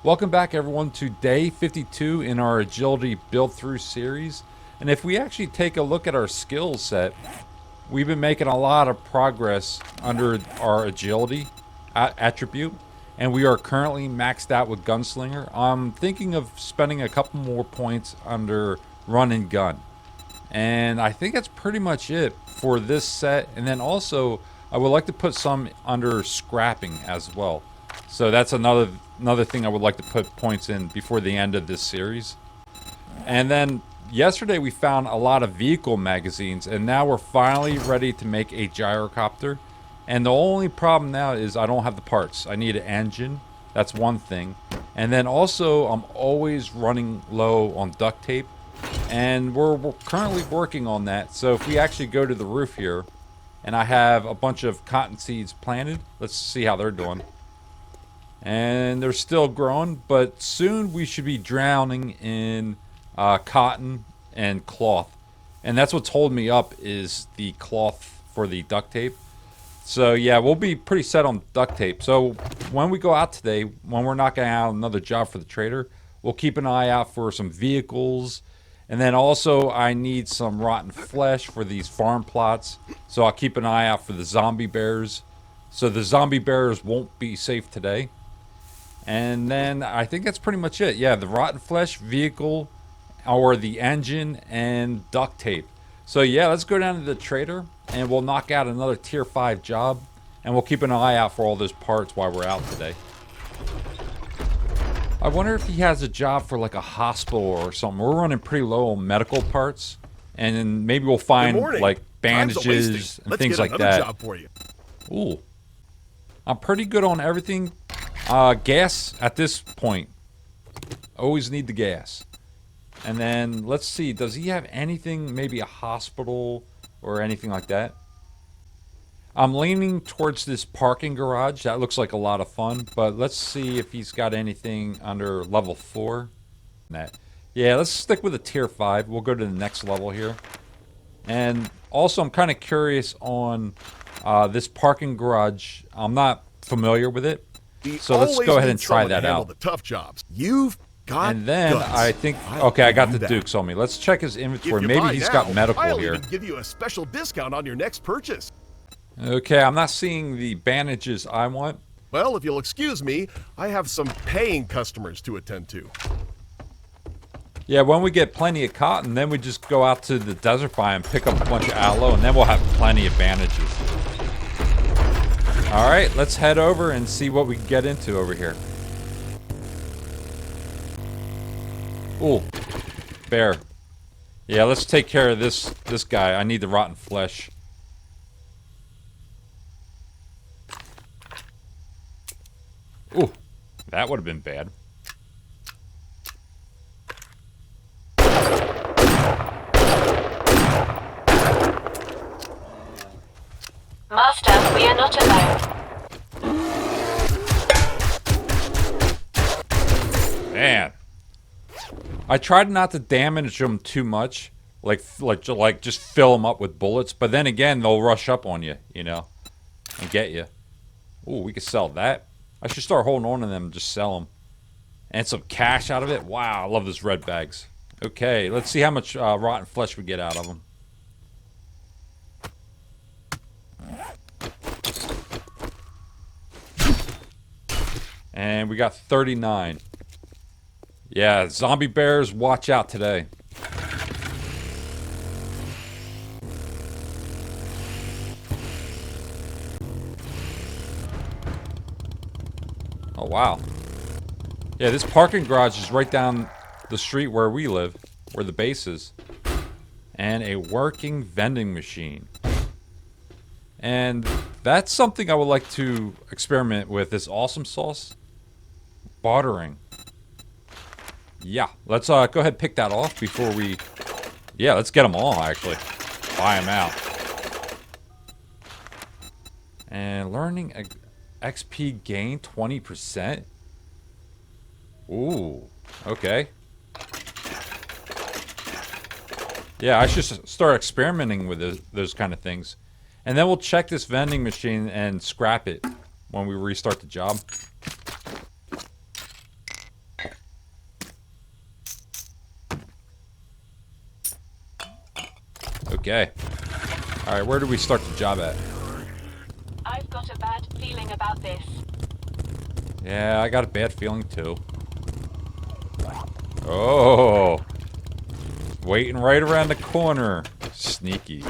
Welcome back everyone to day 52 in our agility build through series. And if we actually take a look at our skill set, we've been making a lot of progress under our agility attribute. And we are currently maxed out with gunslinger. I'm thinking of spending a couple more points under run and gun. And I think that's pretty much it for this set. And then also I would like to put some under scrapping as well. So that's another thing I would like to put points in before the end of this series. And then yesterday we found a lot of vehicle magazines, and now we're finally ready to make a gyrocopter. And the only problem now is I don't have the parts. I need an engine. That's one thing. And then also I'm always running low on duct tape, and we're currently working on that. So if we actually go to the roof here, and I have a bunch of cotton seeds planted, let's see how they're doing. And they're still growing, but soon we should be drowning in cotton and cloth. And that's what's holding me up, is the cloth for the duct tape. So yeah, we'll be pretty set on duct tape. So when we go out today, when we're knocking out another job for the trader, we'll keep an eye out for some vehicles. And then also I need some rotten flesh for these farm plots. So I'll keep an eye out for the zombie bears. So the zombie bears won't be safe today. And then I think that's pretty much it. Yeah, the rotten flesh, vehicle, or the engine, and duct tape. So yeah, let's go down to the trader, and we'll knock out another tier 5 job. And we'll keep an eye out for all those parts while we're out today. I wonder if he has a job for like a hospital or something. We're running pretty low on medical parts. And then maybe we'll find like bandages and things like that. Job for you. Ooh. I'm pretty good on everything. Gas at this point. Always need the gas. And then let's see, does he have anything, maybe a hospital or anything like that? I'm leaning towards this parking garage. That looks like a lot of fun, but let's see if he's got anything under level 4. Yeah, let's stick with a tier 5. We'll go to the next level here. And also I'm kind of curious on this parking garage. I'm not familiar with it. So let's go ahead and try that out. The tough jobs. You've got and then guts. I think, okay, I got the Dukes on me. Let's check his inventory. Maybe he's got medical I'll here. even give you a special discount on your next purchase. Okay, I'm not seeing the bandages I want. Well, if you'll excuse me, I have some paying customers to attend to. Yeah, when we get plenty of cotton, then we just go out to the desert biome and pick up a bunch of aloe, and then we'll have plenty of bandages. Alright, let's head over and see what we can get into over here. Ooh, bear. Yeah, let's take care of this guy. I need the rotten flesh. Ooh, that would have been bad. Master, we are not alone. Man, I tried not to damage them too much, like just fill them up with bullets. But then again, they'll rush up on you, you know, and get you. Ooh, we could sell that. I should start holding on to them and just sell them, and some cash out of it. Wow, I love those red bags. Okay, let's see how much rotten flesh we get out of them. And we got 39. Yeah, zombie bears, watch out today. Oh, wow. Yeah, this parking garage is right down the street where we live, where the base is. And a working vending machine. And that's something I would like to experiment with, this awesome sauce. Bartering. Yeah, let's go ahead and pick that off before we... Yeah, let's get them all, actually. Buy them out. And learning XP gain 20%. Ooh, okay. Yeah, I should start experimenting with those kind of things. And then we'll check this vending machine and scrap it when we restart the job. Okay. Alright, where do we start the job at? I've got a bad feeling about this. Yeah, I got a bad feeling too. Oh. Waiting right around the corner. Sneaky.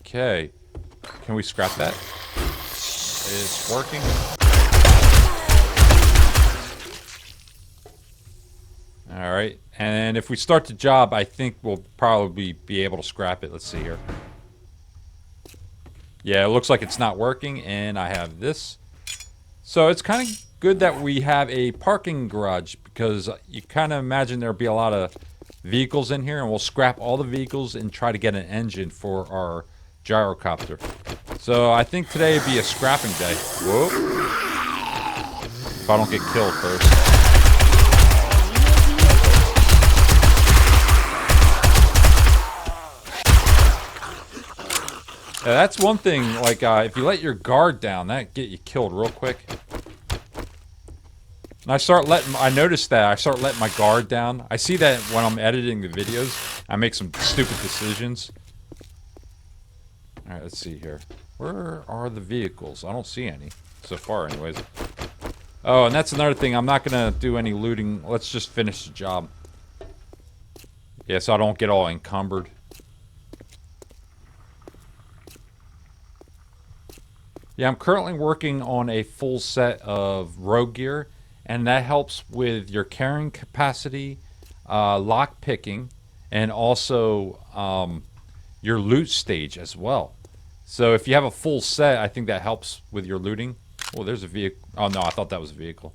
Okay. Can we scrap that? It's working. Alright. And if we start the job, I think we'll probably be able to scrap it. Let's see here. Yeah, it looks like it's not working, and I have this. So it's kind of good that we have a parking garage, because you kind of imagine there'll be a lot of vehicles in here, and we'll scrap all the vehicles and try to get an engine for our gyrocopter. So I think today would be a scrapping day. Whoa. If I don't get killed first. Yeah, that's one thing, like, if you let your guard down, that get you killed real quick. And I noticed that I start letting my guard down. I see that when I'm editing the videos, I make some stupid decisions. Alright, let's see here. Where are the vehicles? I don't see any, so far anyways. Oh, and that's another thing, I'm not gonna do any looting. Let's just finish the job. Yeah, so I don't get all encumbered. Yeah, I'm currently working on a full set of rogue gear, and that helps with your carrying capacity, lock picking, and also your loot stage as well. So if you have a full set, I think that helps with your looting. Oh, there's a vehicle. Oh no, I thought that was a vehicle.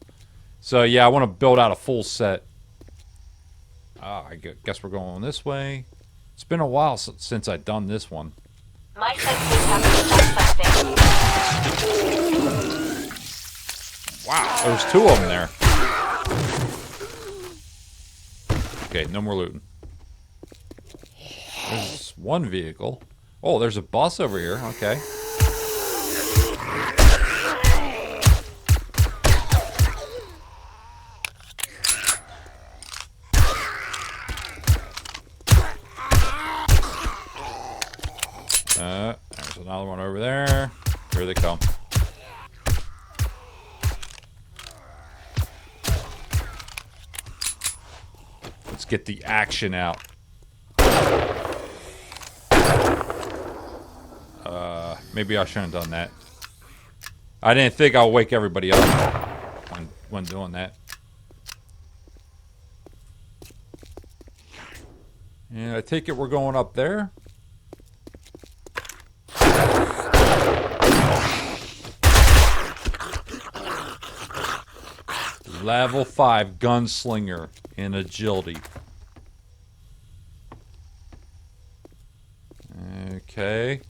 So yeah, I want to build out a full set. I guess we're going this way. It's been a while since I've done this one. My senses have picked up something. Wow, there's two of them there. Okay, no more looting. There's one vehicle. Oh, there's a bus over here. Okay. There's another one over there. Here they come. Let's get the action out. Maybe I shouldn't have done that. I didn't think I'll wake everybody up when doing that. And I take it we're going up there. Level 5 gunslinger in agility. Okay.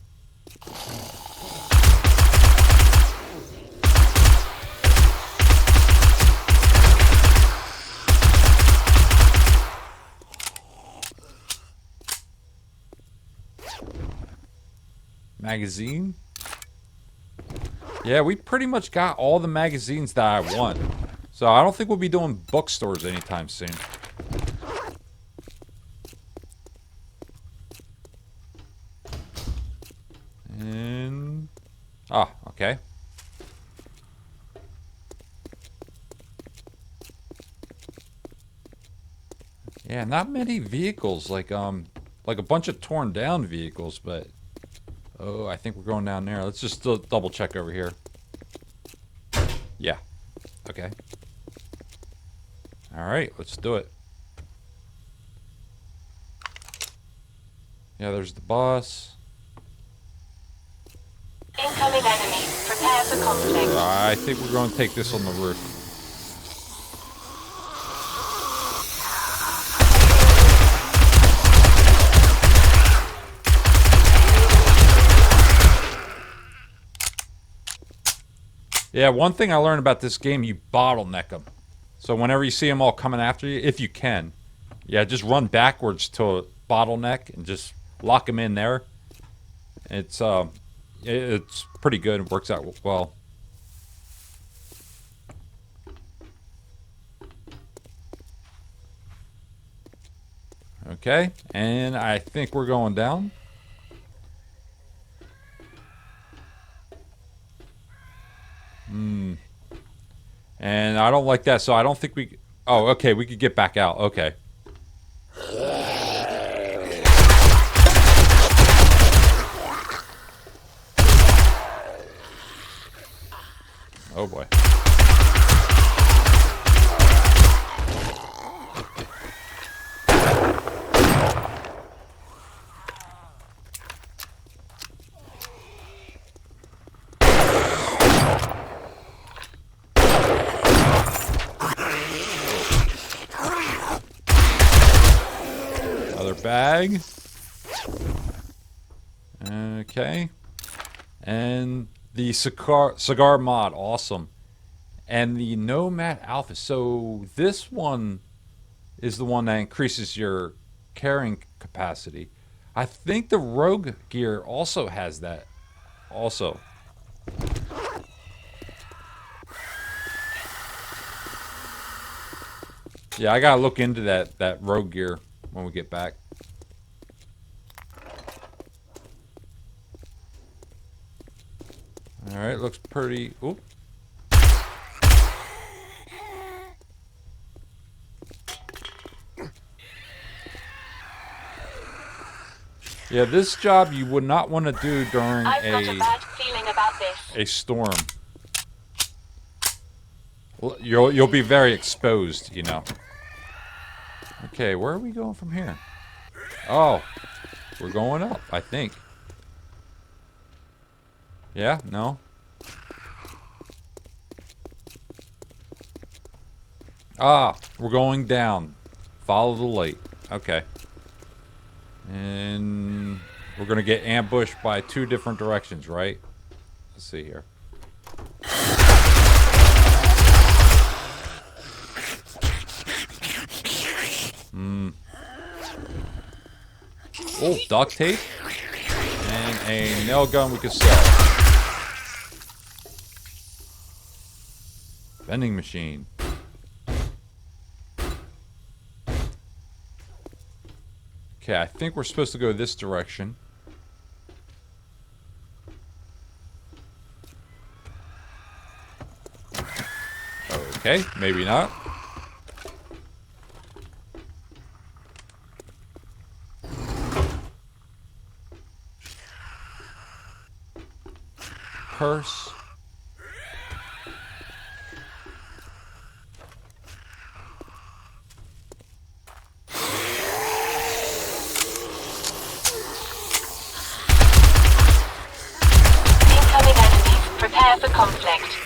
Magazine? Yeah, we pretty much got all the magazines that I want. So I don't think we'll be doing bookstores anytime soon. And... ah, okay. Yeah, not many vehicles. Like a bunch of torn down vehicles, but... oh, I think we're going down there. Let's just double check over here. Yeah. Okay. Alright, let's do it. Yeah, there's the bus. Incoming enemy. Prepare for conflict. I think we're going to take this on the roof. Yeah, one thing I learned about this game, you bottleneck them. So whenever you see them all coming after you, if you can, yeah, just run backwards to a bottleneck and just lock them in there. It's pretty good. It works out well. Okay, and I think we're going down. And I don't like that, so I don't think we... Oh, okay, we could get back out. Okay. Oh, boy. Another bag. Okay. And the cigar mod, awesome. And the Nomad Alpha. So this one is the one that increases your carrying capacity. I think the Rogue gear also has that. Also. Yeah, I gotta look into that Rogue gear when we get back. All right, looks pretty. Oop. Yeah, this job you would not want to do during I've got a bad feeling about this. a storm. Well, you'll be very exposed, you know. Okay, where are we going from here? Oh, we're going up, I think. Yeah, no. Ah, we're going down. Follow the light. Okay. And we're going to get ambushed by 2 different directions, right? Let's see here. Oh, duct tape. And a nail gun we can sell. Vending machine. Okay, I think we're supposed to go this direction. Okay, maybe not. Purse. Incoming enemies. Prepare for conflict.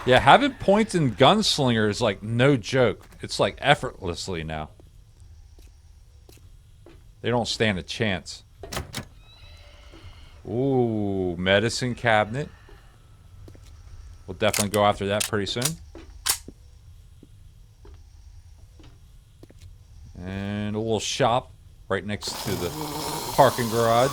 Yeah, having points in Gunslinger is like no joke. It's like effortlessly now. They don't stand a chance. Ooh, medicine cabinet. We'll definitely go after that pretty soon. And a little shop right next to the parking garage.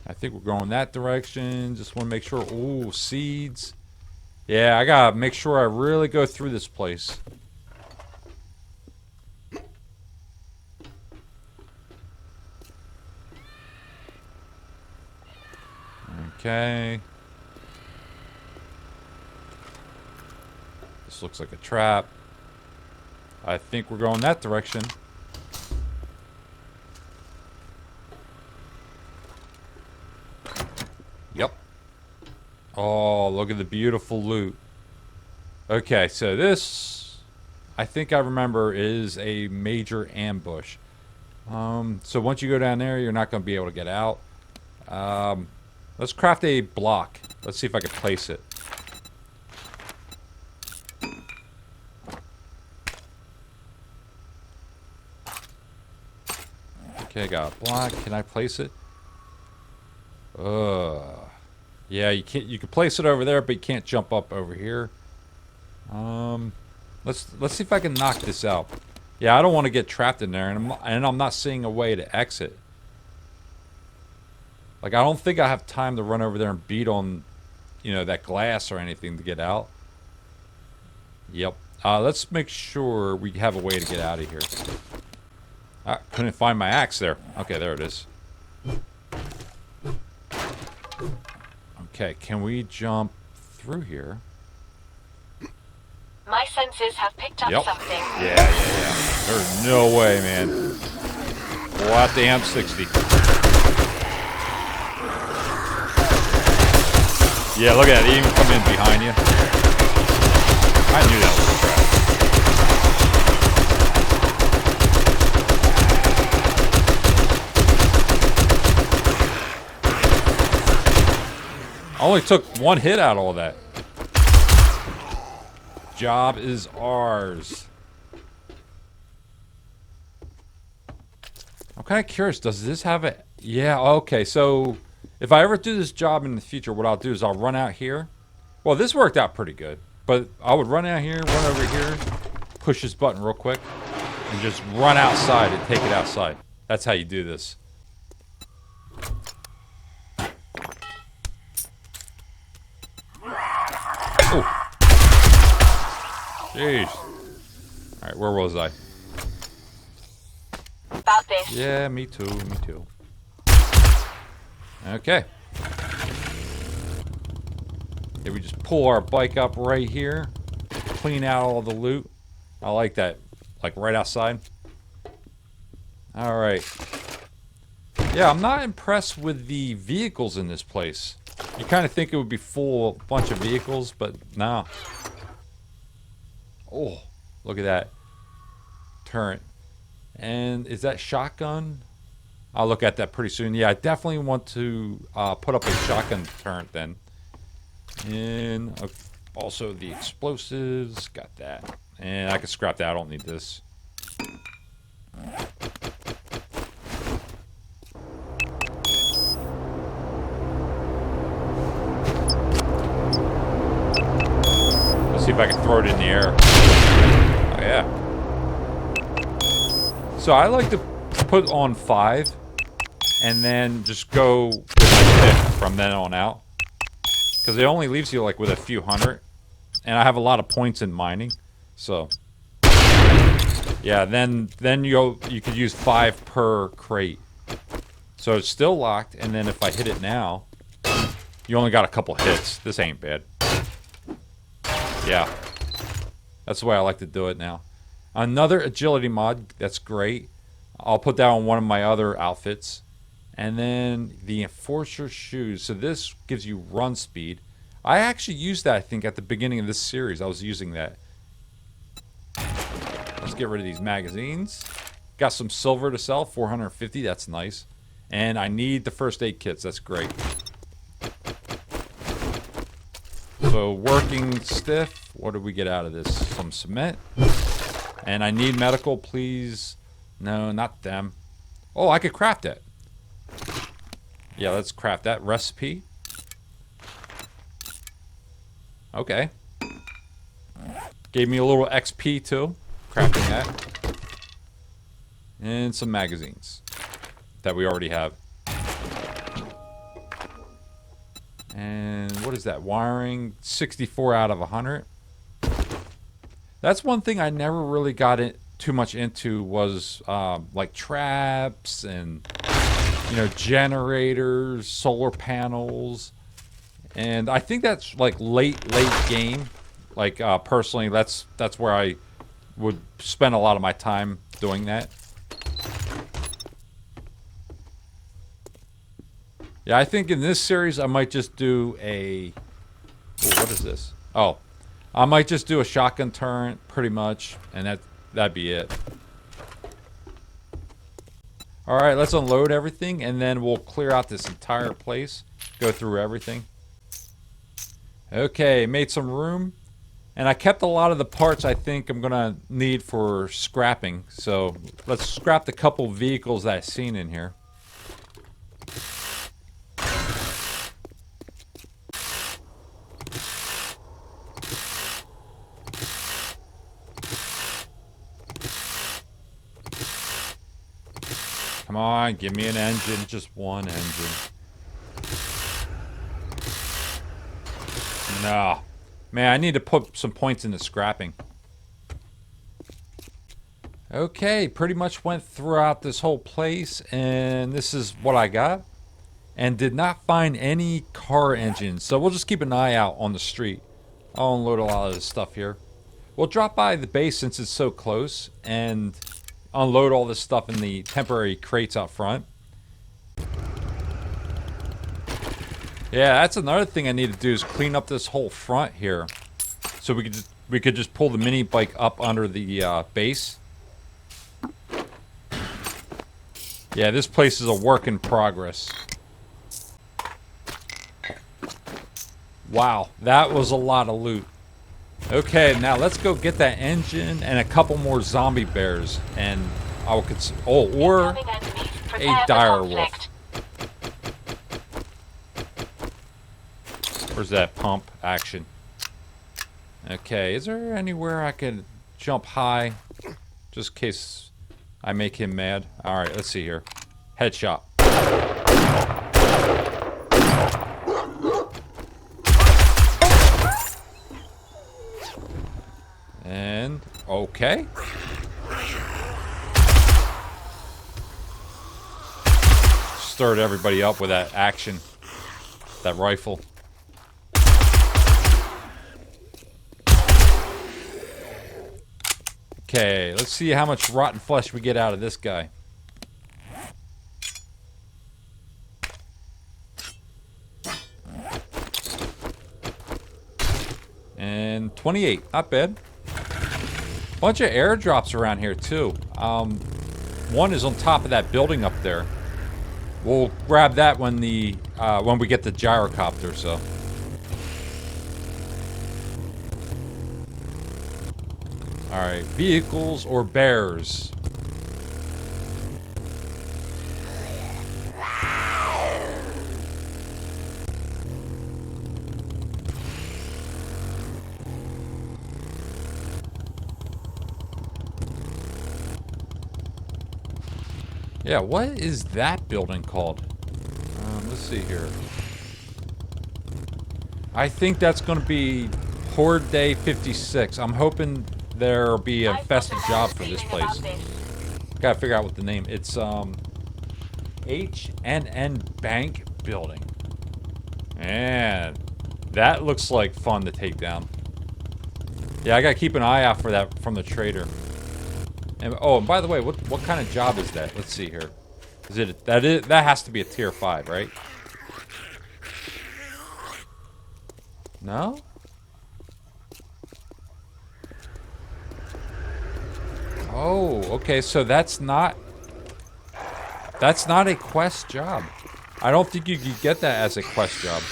I think we're going that direction. Just want to make sure. Ooh, seeds. Yeah, I gotta make sure I really go through this place. Okay. This looks like a trap. I think we're going that direction. Yep. Oh, look at the beautiful loot. Okay, so this, I think I remember, is a major ambush. So once you go down there, you're not going to be able to get out. Let's craft a block. Let's see if I can place it. Okay, I got a block. Can I place it? Yeah, you can't. You can place it over there, but you can't jump up over here. Let's see if I can knock this out. Yeah, I don't want to get trapped in there, and I'm not seeing a way to exit. Like, I don't think I have time to run over there and beat on, you know, that glass or anything to get out. Yep. Let's make sure we have a way to get out of here. I couldn't find my axe there. Okay, there it is. Okay, can we jump through here? My senses have picked up something. Yeah. There's no way, man. Pull out the M60. Yeah, look at that. He even come in behind you. I knew that was a trap. I only took one hit out of all that. Job is ours. I'm kind of curious. Does this have a... Yeah, okay. So if I ever do this job in the future, what I'll do is I'll run out here. Well, this worked out pretty good. But I would run out here, run over here, push this button real quick, and just run outside and take it outside. That's how you do this. Oh. Jeez. Alright, where was I? About this. Yeah, me too. Okay. Yeah, we just pull our bike up right here. Clean out all the loot. I like that. Like right outside. Alright. Yeah, I'm not impressed with the vehicles in this place. You kind of think it would be full of a bunch of vehicles, but no. Oh, look at that. Turret. And is that shotgun? I'll look at that pretty soon. Yeah, I definitely want to put up a shotgun turret then. And also the explosives. Got that. And I can scrap that. I don't need this. Let's see if I can throw it in the air. Oh, yeah. So I like to put on 5 and then just go with my pick from then on out. Because it only leaves you like with a few hundred. And I have a lot of points in mining. So yeah, then you could use 5 per crate. So it's still locked, and then if I hit it now, you only got a couple hits. This ain't bad. Yeah. That's the way I like to do it now. Another agility mod, that's great. I'll put that on one of my other outfits. And then the Enforcer shoes. So this gives you run speed. I actually used that, I think, at the beginning of this series. I was using that. Let's get rid of these magazines. Got some silver to sell, 450. That's nice. And I need the first aid kits. That's great. So working stiff. What did we get out of this? Some cement. And I need medical, please. No, not them. Oh, I could craft it. Yeah, let's craft that recipe. Okay. Gave me a little XP too. Crafting that. And some magazines that we already have. And what is that? Wiring, 64 out of 100. That's one thing I never really got too much into was like traps and, you know, generators, solar panels. And I think that's like late game. Like personally, that's where I would spend a lot of my time doing that. Yeah, I think in this series I might just do a... Oh, what is this? Oh, I might just do a shotgun turret, pretty much, and that'd be it. All right, let's unload everything, and then we'll clear out this entire place, go through everything. Okay, made some room, and I kept a lot of the parts I think I'm gonna need for scrapping. So let's scrap the couple vehicles that I've seen in here. Come on, give me an engine. Just one engine. No. Man, I need to put some points into scrapping. Okay, pretty much went throughout this whole place, and this is what I got. And did not find any car engines, so we'll just keep an eye out on the street. I'll unload a lot of this stuff here. We'll drop by the base since it's so close, and unload all this stuff in the temporary crates out front. Yeah, that's another thing I need to do is clean up this whole front here, so we could just pull the mini bike up under the base. Yeah, this place is a work in progress. Wow, that was a lot of loot. Okay, now let's go get that engine and a couple more zombie bears, and I will or a dire wolf. Where's that pump action? Okay, is there anywhere I can jump high, just in case I make him mad? All right, let's see here. Headshot. And, okay. Stirred everybody up with that action. That rifle. Okay, let's see how much rotten flesh we get out of this guy. And 28, not bad. Bunch of airdrops around here too. One is on top of that building up there. We'll grab that when we get the gyrocopter. So. All right, vehicles or bears. Yeah, what is that building called? Let's see here. I think that's going to be Horde Day 56. I'm hoping there'll be an infested job for this place. Gotta figure out what the name. It's HNN Bank Building. And that looks like fun to take down. Yeah, I gotta keep an eye out for that from the trader. And oh, and by the way, what kind of job is that? Let's see here. That has to be a tier 5, right? No? Oh, okay, so that's not a quest job. I don't think you could get that as a quest job.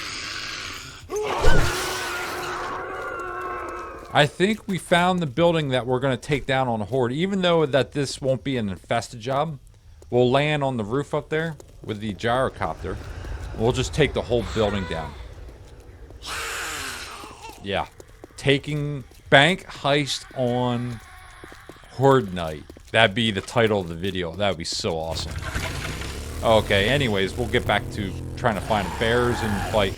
I think we found the building that we're going to take down on Horde. Even though that this won't be an infested job, we'll land on the roof up there with the gyrocopter. We'll just take the whole building down. Yeah. Taking bank heist on Horde Night. That'd be the title of the video. That would be so awesome. Okay, anyways, we'll get back to trying to find bears and fight.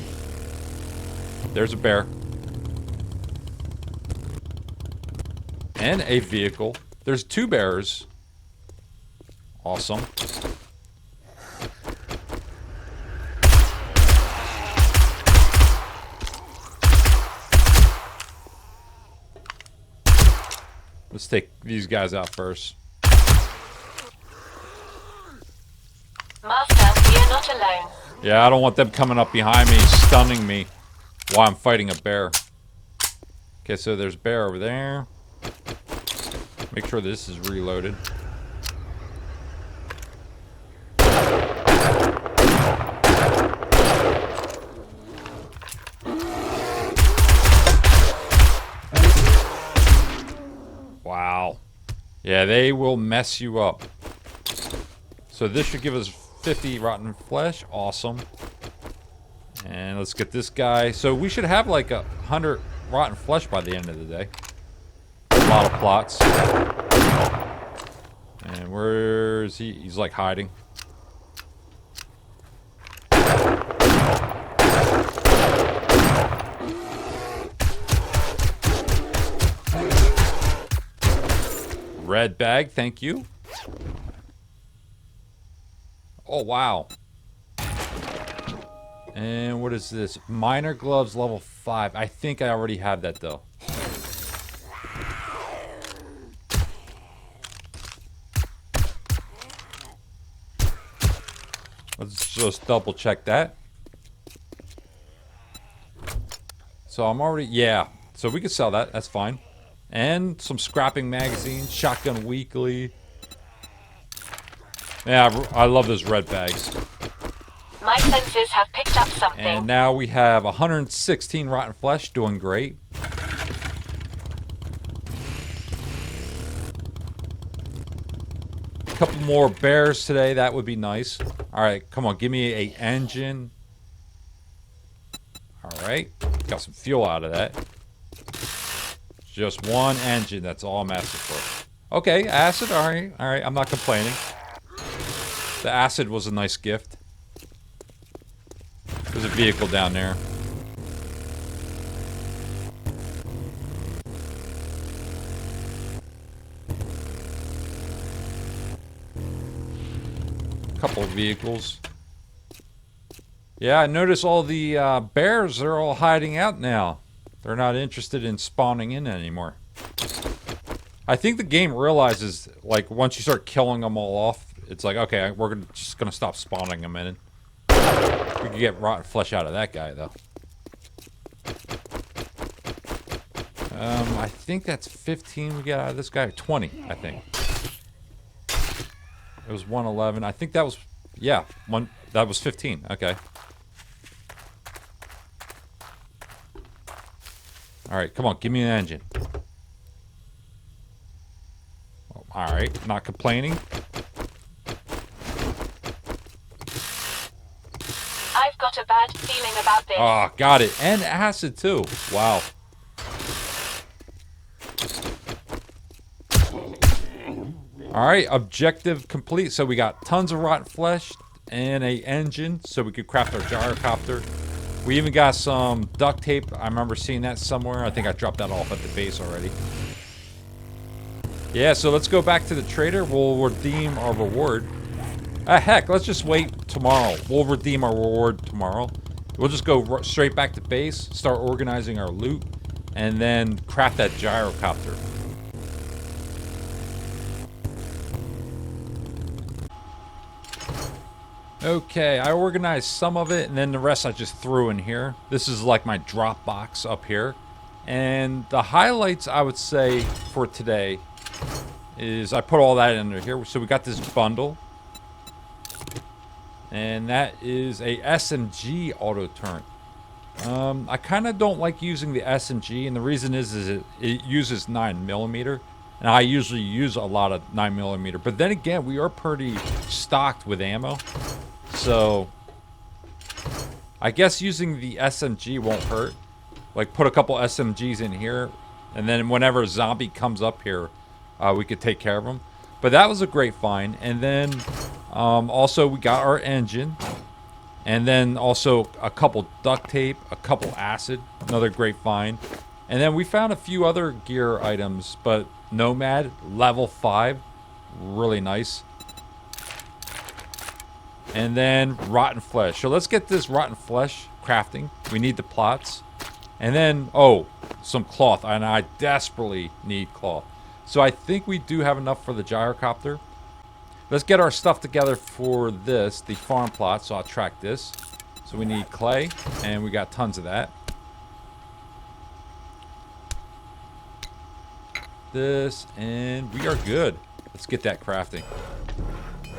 There's a bear. And a vehicle. There's 2 bears. Awesome. Let's take these guys out first. Master, we are not alone. Yeah, I don't want them coming up behind me, stunning me while I'm fighting a bear. Okay, so there's a bear over there. Make sure this is reloaded. Wow. Yeah, they will mess you up. So this should give us 50 rotten flesh. Awesome. And let's get this guy. So we should have like 100 rotten flesh by the end of the day. A lot of plots. And where is he? He's like hiding. Red bag, thank you. Oh, wow. And what is this? Minor gloves level 5. I think I already have that though. Let's just double check that. So I'm already, yeah. So we could sell that, that's fine. And some scrapping magazines, shotgun weekly. Yeah, I love those red bags. My senses have picked up something. And now we have 116 rotten flesh, doing great. A couple more bears today, that would be nice. All right, come on, give me a engine. All right, got some fuel out of that. Just one engine, that's all I'm asking for. Okay, acid, all right, I'm not complaining. The acid was a nice gift. There's a vehicle down there. Couple of vehicles. Yeah, I notice all the bears are all hiding out now. They're not interested in spawning in anymore. I think the game realizes, like, once you start killing them all off, it's like, okay, we're just gonna stop spawning them in. We could get rotten flesh out of that guy, though. I think that's 15 we got out of this guy. 20, I think. It was 111. I think that was, yeah, that was 15. Okay. All right, come on, give me an engine. All right, not complaining. I've got a bad feeling about this. Oh, got it. And acid, too. Wow. All right, objective complete. So we got tons of rotten flesh and a engine, so we could craft our gyrocopter. We even got some duct tape. I remember seeing that somewhere. I think I dropped that off at the base already. Yeah, so let's go back to the trader. We'll redeem our reward. Heck, let's just wait tomorrow. We'll redeem our reward tomorrow. We'll just go straight back to base, start organizing our loot, and then craft that gyrocopter. Okay, I organized some of it, and then the rest I just threw in here. This is like my drop box up here. And the highlights, I would say, for today is I put all that in here. So we got this bundle. And that is a SMG auto turret. I kind of don't like using the SMG, and the reason is it uses 9mm. And I usually use a lot of 9mm. But then again, we are pretty stocked with ammo. So I guess using the SMG won't hurt. Like, put a couple SMGs in here, and then whenever a zombie comes up here, we could take care of him. But that was a great find. And then also we got our engine, and then also a couple duct tape, a couple acid, another great find. And then we found a few other gear items, but Nomad level 5, really nice. And then rotten flesh. So let's get this rotten flesh crafting. We need the plots. And then, oh, some cloth. And I desperately need cloth. So I think we do have enough for the gyrocopter. Let's get our stuff together for this, the farm plot. So I'll track this. So we need clay, and we got tons of that. This, and we are good. Let's get that crafting.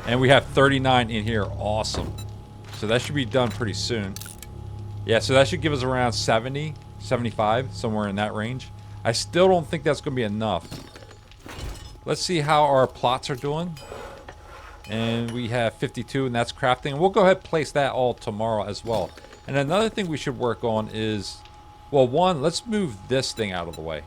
And we have 39 in here. Awesome. So that should be done pretty soon. Yeah, so that should give us around 70, 75, somewhere in that range. I still don't think that's going to be enough. Let's see how our plots are doing. And we have 52, and that's crafting. And we'll go ahead and place that all tomorrow as well. And another thing we should work on is, well, one, let's move this thing out of the way.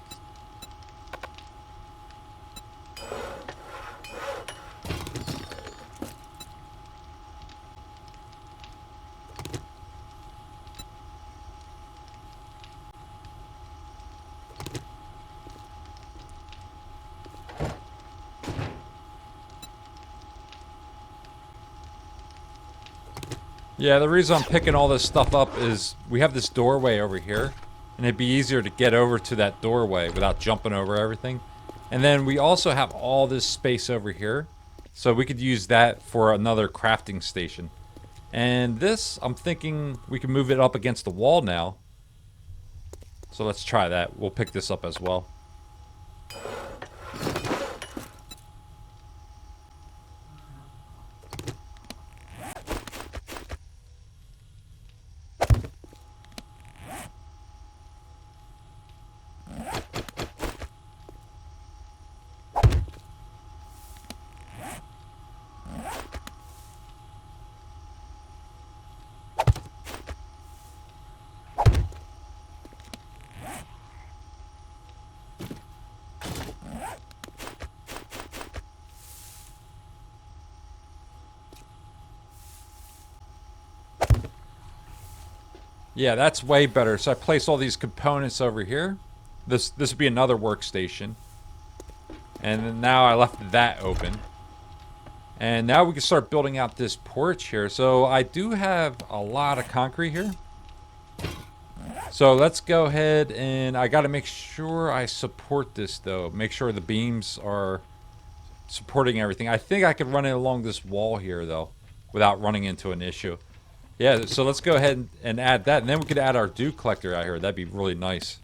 Yeah, the reason I'm picking all this stuff up is we have this doorway over here, and it'd be easier to get over to that doorway without jumping over everything. And then we also have all this space over here, so we could use that for another crafting station. And this, I'm thinking we can move it up against the wall now. So let's try that. We'll pick this up as well. Yeah, that's way better. So I place all these components over here. This would be another workstation. And then now I left that open. And now we can start building out this porch here. So I do have a lot of concrete here. So let's go ahead and I got to make sure I support this though. Make sure the beams are supporting everything. I think I could run it along this wall here though without running into an issue. Yeah, so let's go ahead and add that, and then we could add our dew collector out here. That'd be really nice.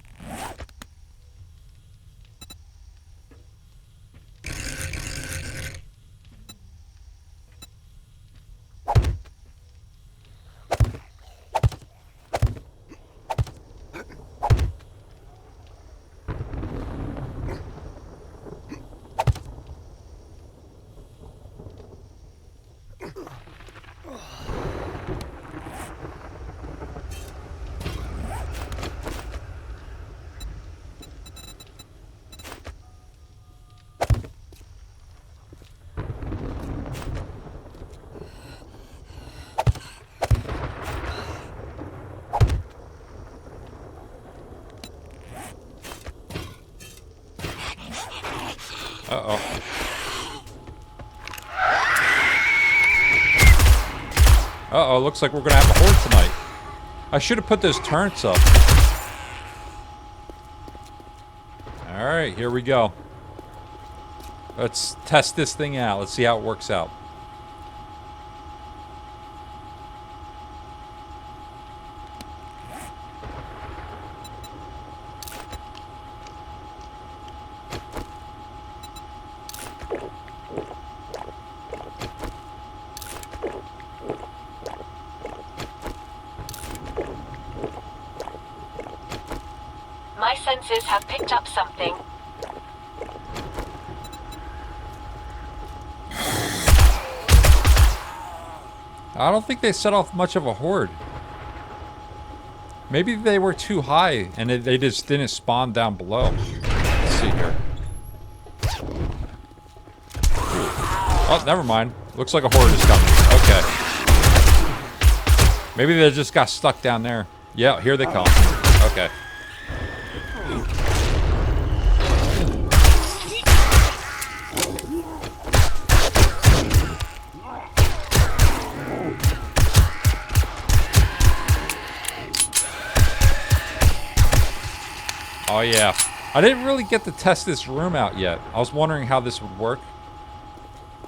Uh-oh. Uh-oh, looks like we're gonna have a horde tonight. I should have put those turrets up. Alright, here we go. Let's test this thing out. Let's see how it works out. My senses have picked up something. I don't think they set off much of a horde. Maybe they were too high and they just didn't spawn down below. Let's see here. Oh, never mind. Looks like a horde is coming. Okay. Maybe they just got stuck down there. Yeah, here they come. Okay. Oh yeah. I didn't really get to test this room out yet. I was wondering how this would work.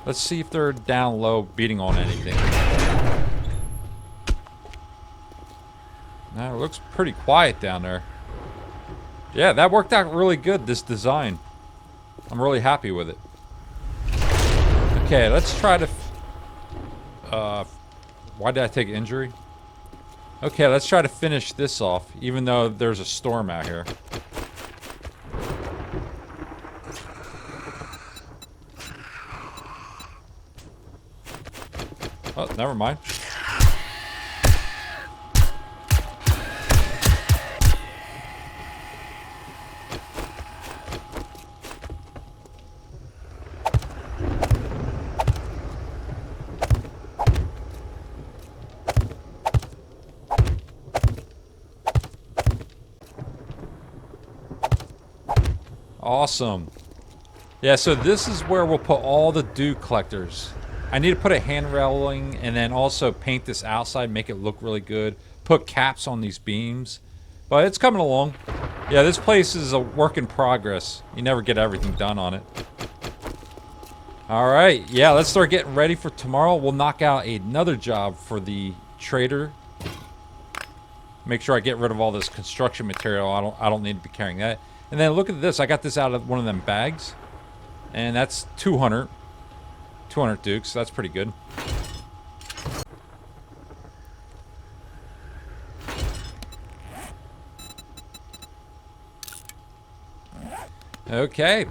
Let's see if they're down low beating on anything. Now it looks pretty quiet down there. Yeah, that worked out really good, this design. I'm really happy with it. Okay, let's try to... why did I take injury? Okay, let's try to finish this off, even though there's a storm out here. Oh, never mind. Awesome. Yeah, so this is where we'll put all the dew collectors. I need to put a hand railing and then also paint this outside, make it look really good. Put caps on these beams. But it's coming along. Yeah, this place is a work in progress. You never get everything done on it. Alright, yeah, let's start getting ready for tomorrow. We'll knock out another job for the trader. Make sure I get rid of all this construction material. I don't need to be carrying that. And then look at this. I got this out of one of them bags. And that's 200. 200 dukes. That's pretty good. Okay.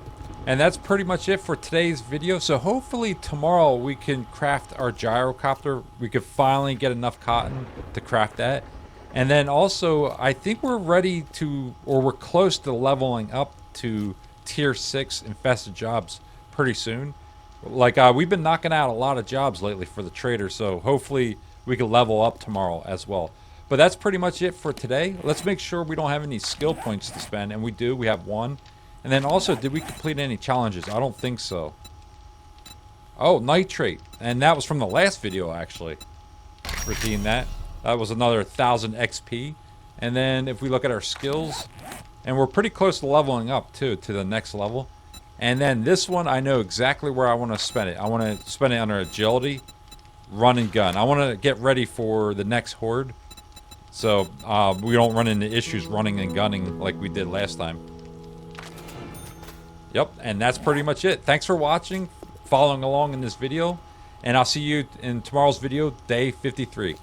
And that's pretty much it for today's video. So hopefully tomorrow we can craft our gyrocopter. We could finally get enough cotton to craft that. And then also, I think we're ready to, or we're close to leveling up to tier 6 infested jobs pretty soon. Like, we've been knocking out a lot of jobs lately for the trader, so hopefully we can level up tomorrow as well. But that's pretty much it for today. Let's make sure we don't have any skill points to spend, and we do. We have one. And then also, did we complete any challenges? I don't think so. Oh, nitrate. And that was from the last video, actually. Redeem that. That was another 1,000 XP. And then if we look at our skills, and we're pretty close to leveling up, too, to the next level. And then this one, I know exactly where I want to spend it. I want to spend it under agility, run and gun. I want to get ready for the next Horde. So we don't run into issues running and gunning like we did last time. Yep, and that's pretty much it. Thanks for watching, following along in this video, and I'll see you in tomorrow's video, day 53.